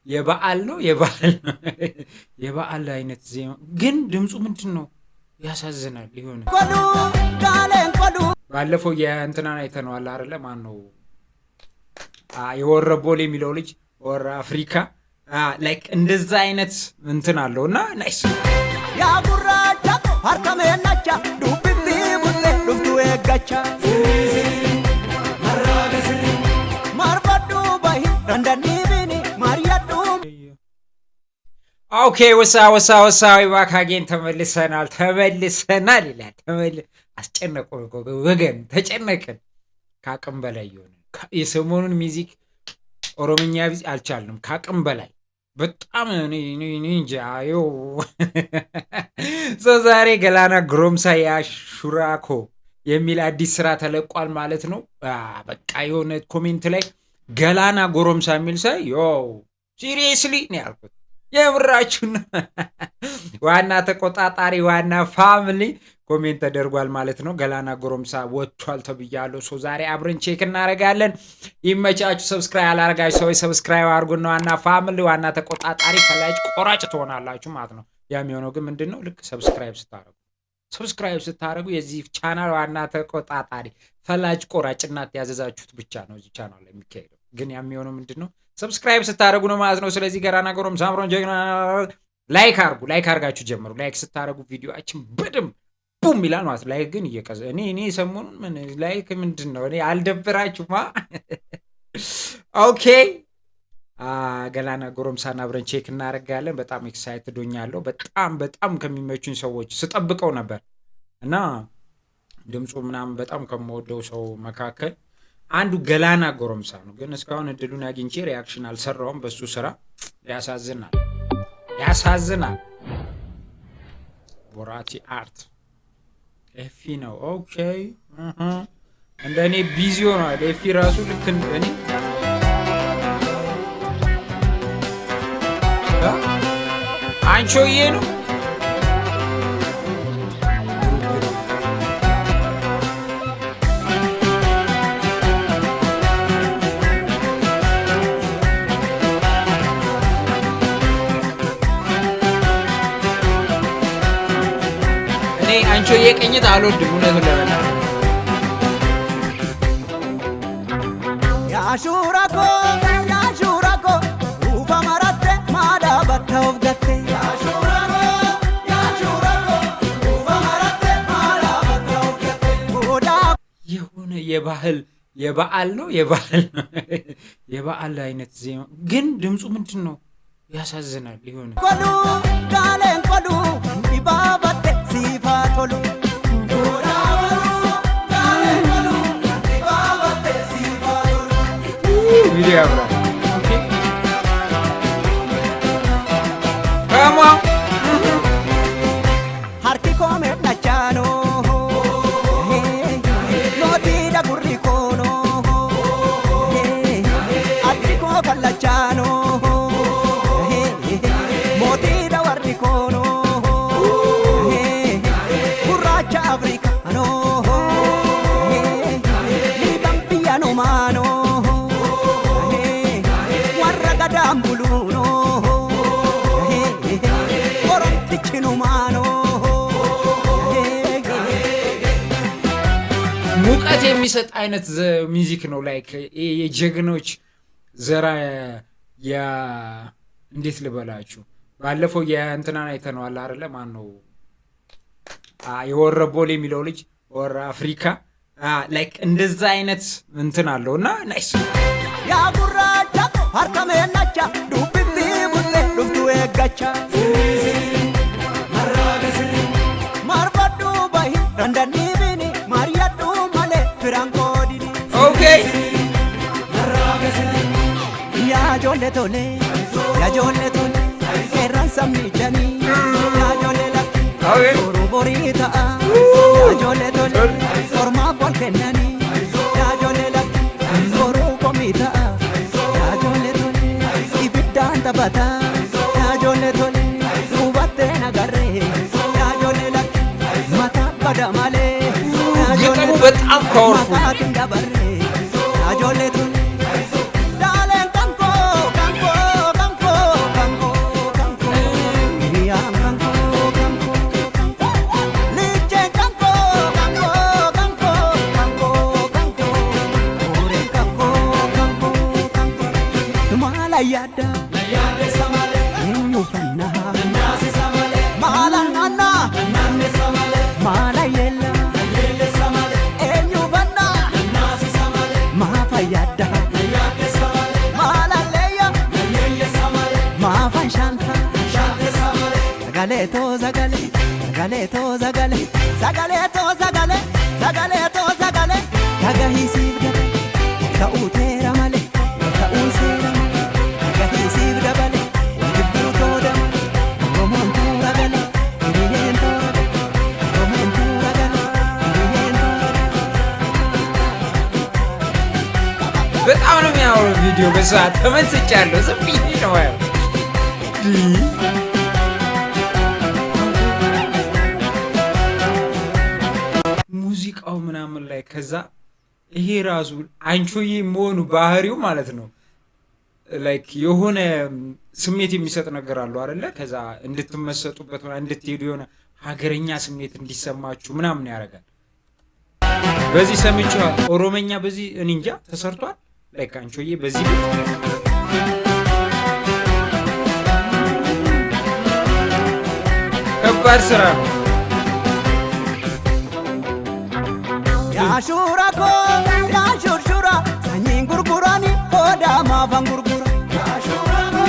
የበዓል ነው የበዓል አይነት ዜማ ግን ድምፁ ምንድን ነው? ያሳዝናል። ይሆነ ባለፈው የእንትናን አይተነዋል አይደለ? ማን ነው የወረቦል የሚለው ልጅ ወረ አፍሪካ ላይክ እንደዛ አይነት እንትን አለውና ናይስ ያጉራቻ አርከመናቻ ዱብቲ ቡቴ ዱብቱ የጋቻ ማርባዱ ባይ ረንዳኒ ቢኒ ማሪያዱ ኦኬ ወሳ ባካጌን ተመልሰናል ይላል። አስጨነቁን እኮ ወገን ተጨነቅን። ካቅም በላይ ይሆነ የሰሞኑን ሚዚክ ኦሮምኛ ቢዝ አልቻልንም። ካቅም በላይ በጣም እንጃ ዛሬ ገላና ጎረምሳ ያሹራኮ የሚል አዲስ ስራ ተለቋል ማለት ነው። በቃ የሆነ ኮሜንት ላይ ገላና ጎረምሳ የሚል ሳይ ሲሪየስሊ ነው ያልኩት። የምራችሁና ዋና ተቆጣጣሪ ዋና ፋሚሊ ኮሜንት ተደርጓል ማለት ነው። ገላና ጎረምሳ ወጥቷል ተብያለሁ። ዛሬ አብረን ቼክ እናደርጋለን። ይመቻችሁ። ሰብስክራይብ አላደረጋችሁ ሰዎች ሰብስክራይብ አድርጉና ዋና ፋሚሊ ዋና ተቆጣጣሪ ፈላጭ ቆራጭ ትሆናላችሁ ማለት ነው። ያ የሚሆነው ግን ምንድነው? ልክ ሰብስክራይብ ስታደርጉ የዚህ ቻናል ዋና ተቆጣጣሪ ፈላጭ ቆራጭና ያዘዛችሁት ብቻ ነው እዚህ ቻናል ላይ የሚካሄደው። ግን ያ የሚሆነው ምንድነው? ሰብስክራይብ ስታደርጉ ነው ማለት ነው። ስለዚህ ገላና ጎረምሳ አብረን ጀግና ላይክ አድርጋችሁ ጀምሩ። ላይክ ስታደርጉ ቪዲዮአችን በደንብ ቡም ይላል ማለት ላይክ ግን እየቀዘ እኔ ሰሞኑን ምን ላይክ ምንድነው? እኔ አልደብራችሁማ። ኦኬ ገላና ጎረምሳና አብረን ቼክ እናደርጋለን። በጣም ኤክሳይትድ ሆኛለሁ። በጣም ከሚመቹኝ ሰዎች ስጠብቀው ነበር እና ድምፁ ምናምን በጣም ከምወደው ሰው መካከል አንዱ ገላና ጎረምሳ ነው። ግን እስካሁን እድሉን አግኝቼ ሪያክሽን አልሰራውም በሱ ስራ። ያሳዝናል። ቦራቲ አርት ኤፊ ነው። ኦኬ እንደኔ ቢዚ ሆኗል። ኤፊ ራሱ ልክ እንደኔ አንቾዬ ነው። አንቾዬ ቅኝት አልወድም እውነቱን ለመናገር። ያሹራኮ ኡፋ ማራቴ ማዳ ባታውፍ ገቴ ያሹራኮ ኡፋ ማራቴ ማዳ ባታውፍ ገቴ የሆነ የበዓል ነው የበዓል አይነት ዜማ ግን ድምፁ ምንድን ነው? ያሳዝናል። ይሆነ ቆሉ ዳለን ቆሉ ዲባባቴ ሲፋቶሉ ቪዲዮ አብራ ሃርቲ ኮሜት ናቻኖ ኖቲ ዳጉሪ ኮኖ አትሪኮ ከላቻኖ ሞቲ ዳወሪ ኮኖ ጉራቻ አፍሪካኖ ሊባምቢያኖ ማኖ Ambuluno, Orontichino mano. ሙቀት የሚሰጥ አይነት ሚውዚክ ነው። ላይክ የጀግኖች ዘራ እንዴት ልበላችሁ? ባለፈው የእንትናን አይተነዋል አይደለ? ማን ነው የወረቦል የሚለው ልጅ ወረ አፍሪካ ላይክ እንደዛ አይነት እንትን አለውና ናይስ ያጉራቻ አርከመናቻ ዱብቲ ቡቴ ዱብቱ የጋቻ ማርባዱ ባይ ረንዳኒ ቢኒ ማሪያዱ ማሌ ፍራንኮ ዲዲ ኦኬ ያጆሌ ቶሌ ኤራን ሰሚ ጀኒ ያጆሌ ላኪ ኦሩ ቦሪታ ያጆሌ ቶሌ ፎርማ ፎልከናኒ ያጆሌ ላኪ ኦሩ ኮሚታ Bata yaajole tole ubate nagare yaajole lakki mata bada male yaajole በጣም ፓወርፉል yaajole tole dalen kanko malayada samale enyu fanna nasi samale malanana nanne samale malayella samale enyu fanna nasi samale mafayada samale malaleya samale mafanshanta samale zagale to zagale zagale tagahisib gale tautera male tausera tagahisib gale wajibru toda romontura gale iriento romontura gale iriento በጣም ነው የሚያምረው ቪዲዮ በሰዓት ተመንስቻለሁ ዝም ብዬ ነው ሙዚቃው ምናምን ላይ ከዛ ይሄ ራሱ አንቾዬ መሆኑ ባህሪው ማለት ነው ላይክ የሆነ ስሜት የሚሰጥ ነገር አለው አይደለ ከዛ እንድትመሰጡበት ማለት እንድትሄዱ የሆነ ሀገረኛ ስሜት እንዲሰማችሁ ምናምን ያደርጋል በዚህ ሰምቼው ኦሮመኛ በዚህ እኔ እንጃ ተሰርቷል ላይክ አንቾዬ በዚህ ከባድ ስራ ነው Ashura ko, ashura, sanyin gurgurani, oda mafan gurgura. Ashura ko,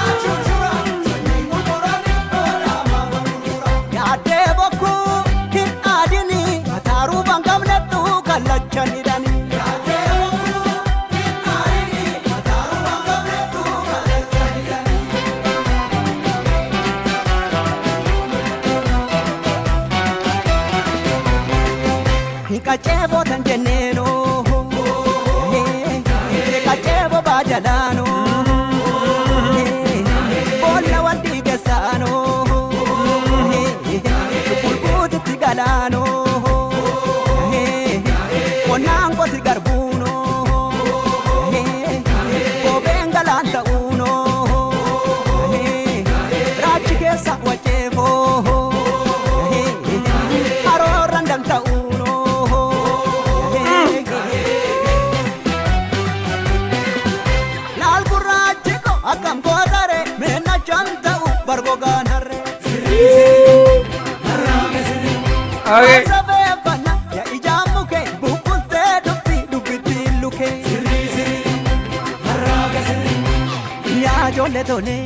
ashura, sanyin gurgurani, oda mafan gurgura. Ya deboku, hin adini, mataru bangam netu kalachani dani. Ya deboku, hin adini, mataru bangam netu kalachani dani. Hikachevo tanjeneno Hikachevo bajalano Bolla wadi gesano Kulkuti tigalano Konango tigarbuno Kobengalanta uno Rachi kesa wachevo Arorandanta uno Akam kodare mena chanta bargo ganare okay sabe bana ya ijamu ke bukulte dubiti luke ya jole tole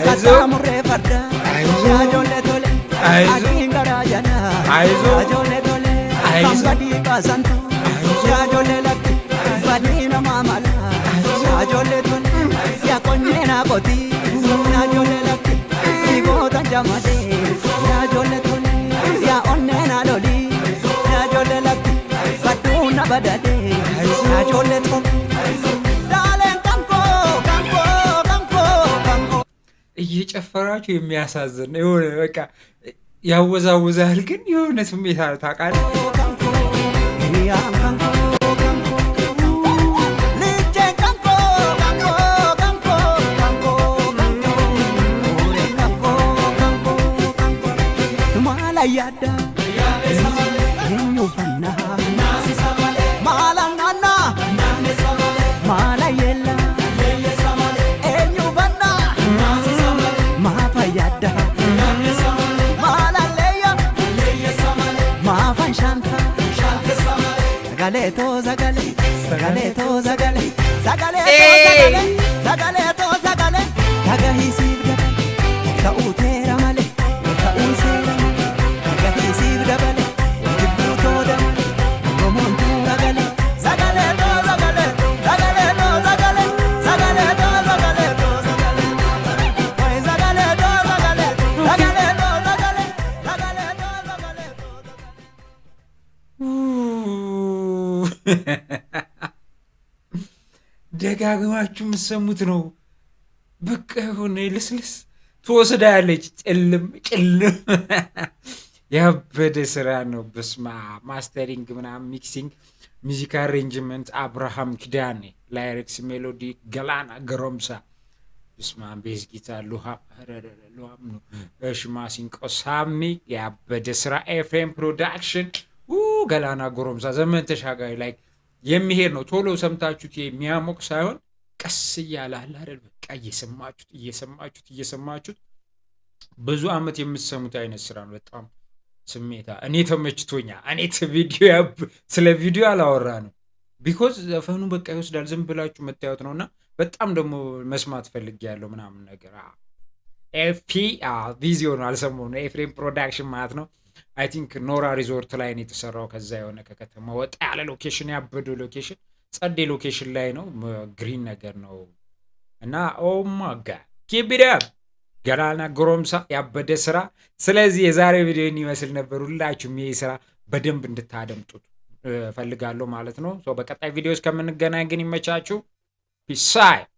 satamure farda ya jole tole agingara jana ya jole tole sambadi kasantu ya jole lakti badina mamala Ajole tole ya konyena koti ajole lakti ibota jamade ajole tole ya onnena loli ajole lakti baduna badade ajole tole dalen kanko እየጨፈራችሁ የሚያሳዝን የሆነ በቃ ያወዛውዛል ግን የሆነ ስሜት ታውቃለህ Yada enyu fanna nasi samale malanana nanne samale malayella samale enyu fanna nasi samale mafayada nanne samale malaleya samale mafan shanta samale zagale to zagale tagahisib gale tautera male tausera Sib gabale, jibru toda, romontura gale, zagale to zagale, zagale to zagale, zagale to zagale to zagale, oi zagale to zagale, zagale to zagale, zagale to zagale to ደጋግማችሁ የምትሰሙት ነው በቃ የሆነ ልስልስ ትወስዳለች ጭልም ያበደ ስራ ነው በስማ ማስተሪንግ ምናምን ሚክሲንግ ሚውዚክ አሬንጅመንት አብርሃም ኪዳኔ ላይሪክስ ሜሎዲ ገላና ገሮምሳ በስማ ቤዝ ጊታር ሉሃም ነው እሺ ማሲንቆ ሳሚ ያበደ ስራ ኤፍኤም ፕሮዳክሽን ገላና ገሮምሳ ዘመን ተሻጋሪ ላይ የሚሄድ ነው ቶሎ ሰምታችሁት የሚያሞቅ ሳይሆን ቀስ እያለ አለ አይደል በቃ እየሰማችሁት ብዙ አመት የምትሰሙት አይነት ስራ ነው። በጣም ስሜታ እኔ ተመችቶኛል። እኔ ስለ ቪዲዮ አላወራ ነው ቢኮዝ ዘፈኑ በቃ ይወስዳል። ዝም ብላችሁ መታየት ነውና በጣም ደግሞ መስማት ፈልጌያለሁ ምናምን ነገር ኤፍፒ ቪዚዮ ነው አልሰማሁም። ኤፍሬም ፕሮዳክሽን ማለት ነው። አይ ቲንክ ኖራ ሪዞርት ላይ ነው የተሰራው። ከዛ የሆነ ከከተማ ወጣ ያለ ሎኬሽን፣ ያበደ ሎኬሽን፣ ጸዴ ሎኬሽን ላይ ነው። ግሪን ነገር ነው እና ኦ ማይ ጋድ ኪፕ ኢት አፕ ገላና ጎረምሳ ያበደ ስራ። ስለዚህ የዛሬው ቪዲዮ ይመስል ነበር። ሁላችሁም ይሄ ስራ በደንብ እንድታደምጡት ፈልጋለሁ ማለት ነው። በቀጣይ ቪዲዮ እስከምንገናኝ ግን ይመቻችሁ። ፒስ